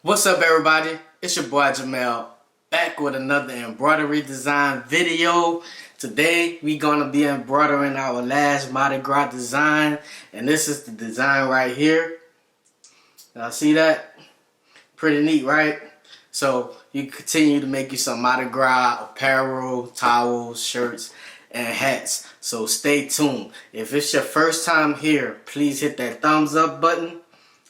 What's up, everybody? It's your boy Jamel, back with another embroidery design video. Today we gonna be embroidering our last Mardi Gras design, and this is the design right here. Y'all see that? Pretty neat, right? So you continue to make you some Mardi Gras apparel, towels, shirts, and hats. So stay tuned. If it's your first time here, please hit that thumbs up button.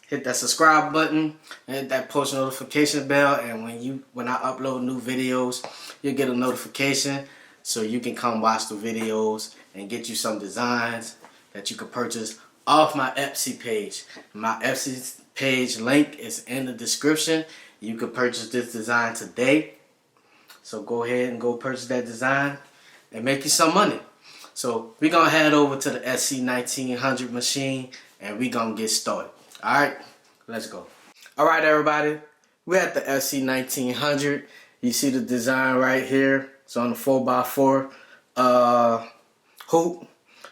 Hit that subscribe button and hit that post notification bell, and when I upload new videos, you'll get a notification so you can come watch the videos and get you some designs that you can purchase off my Etsy page. My Etsy page link is in the description. You can purchase this design today. So go ahead and go purchase that design and make you some money. So we're gonna head over to the SC 1900 machine and we're gonna get started. Alright, let's go. Alright, everybody, we're at the SC 1900. You see the design right here. It's on the 4x4 hoop.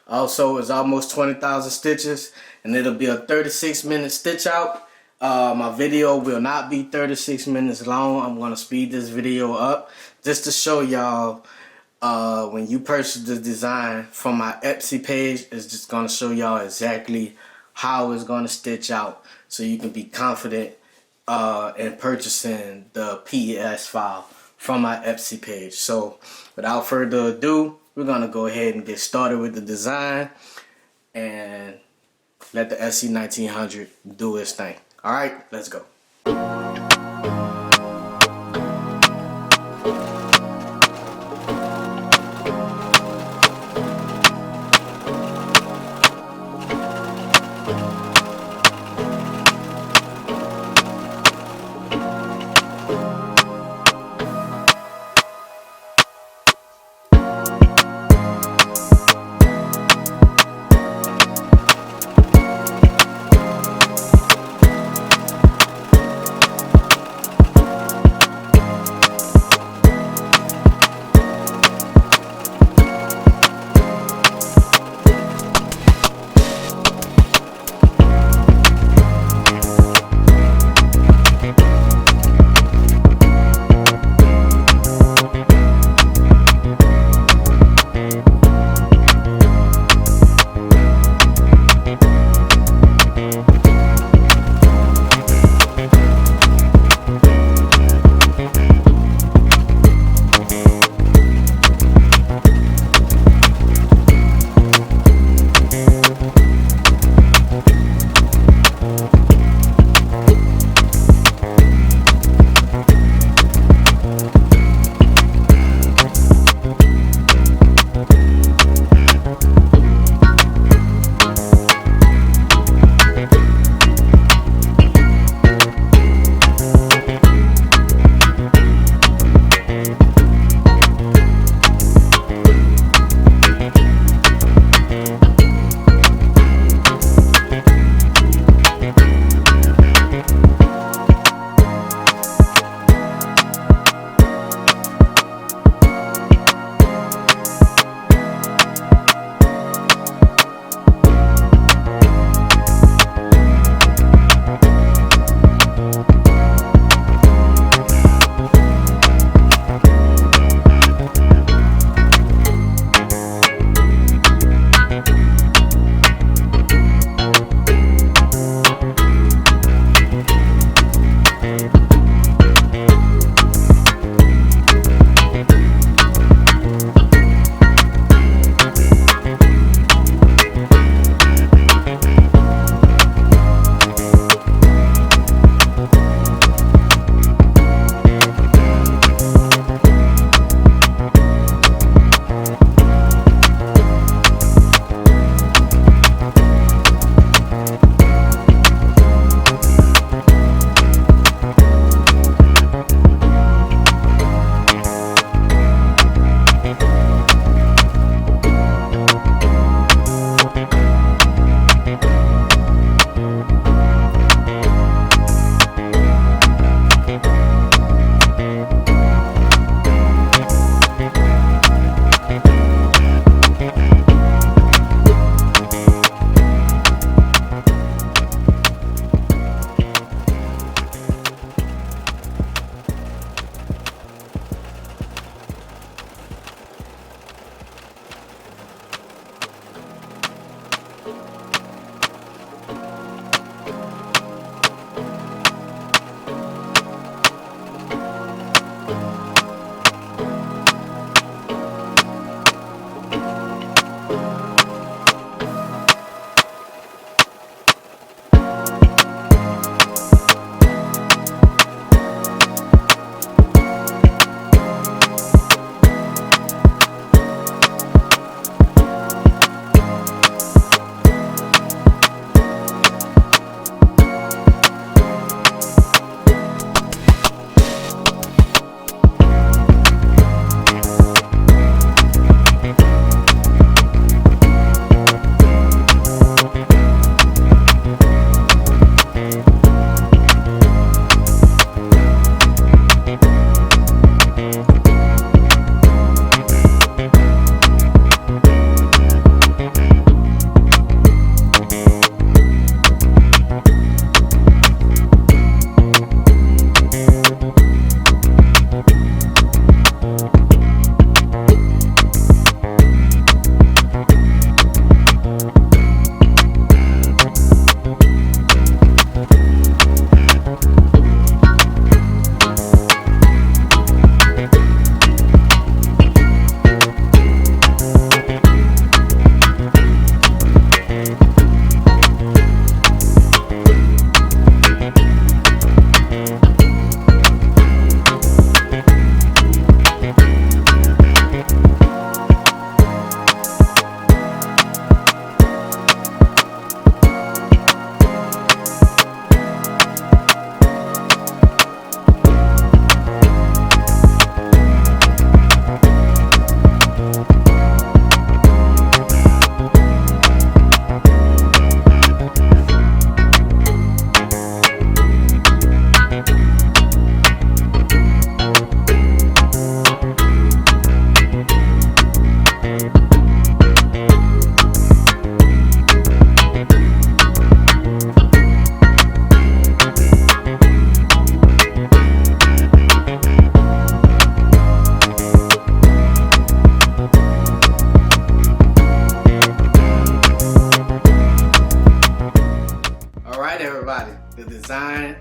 Also, it's almost 20,000 stitches, and it'll be a 36-minute stitch out. My video will not be 36 minutes long. I'm going to speed this video up just to show y'all when you purchase the design from my Etsy page. It's just going to show y'all exactly how it's going to stitch out, so you can be confident in purchasing the PES file from my Etsy page. So without further ado, we're going to go ahead and get started with the design and let the SC 1900 do its thing. Alright, let's go.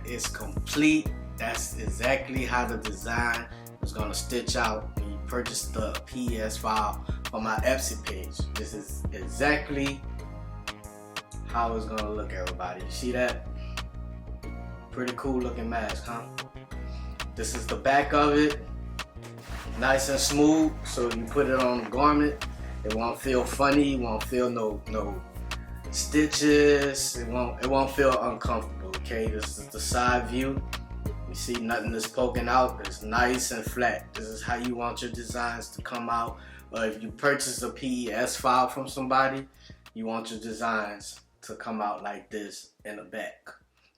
is complete. That's exactly how the design is gonna stitch out when you purchase the PES file on my Etsy page. This is exactly how it's gonna look, everybody. You see that? Pretty cool looking mask, huh? This is the back of it. Nice and smooth, so you put it on the garment, it won't feel funny, it won't feel no stitches, it won't feel uncomfortable. Okay, this is the side view. You see nothing is poking out. It's nice and flat. This is how you want your designs to come out. If you purchase a PES file from somebody, you want your designs to come out like this in the back.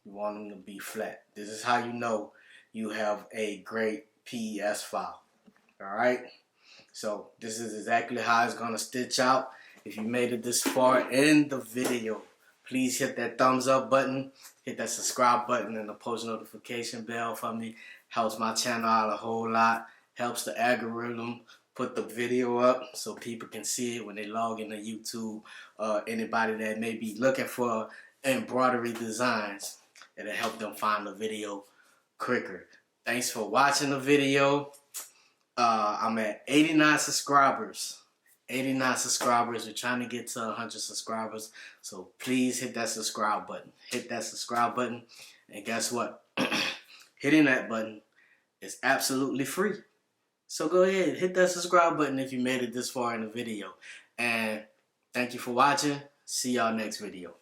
You want them to be flat. This is how you know you have a great PES file. Alright, so this is exactly how it's gonna stitch out. If you made it this far in the video, please hit that thumbs up button, hit that subscribe button and the post notification bell for me. Helps my channel out a whole lot, helps the algorithm put the video up so people can see it when they log into YouTube. Anybody that may be looking for embroidery designs, it'll help them find the video quicker. Thanks for watching the video. I'm at 89 subscribers. 89 subscribers. We're trying to get to 100 subscribers. So please hit that subscribe button. Hit that subscribe button. And guess what? Hitting that button is absolutely free. So go ahead. Hit that subscribe button if you made it this far in the video. And thank you for watching. See y'all next video.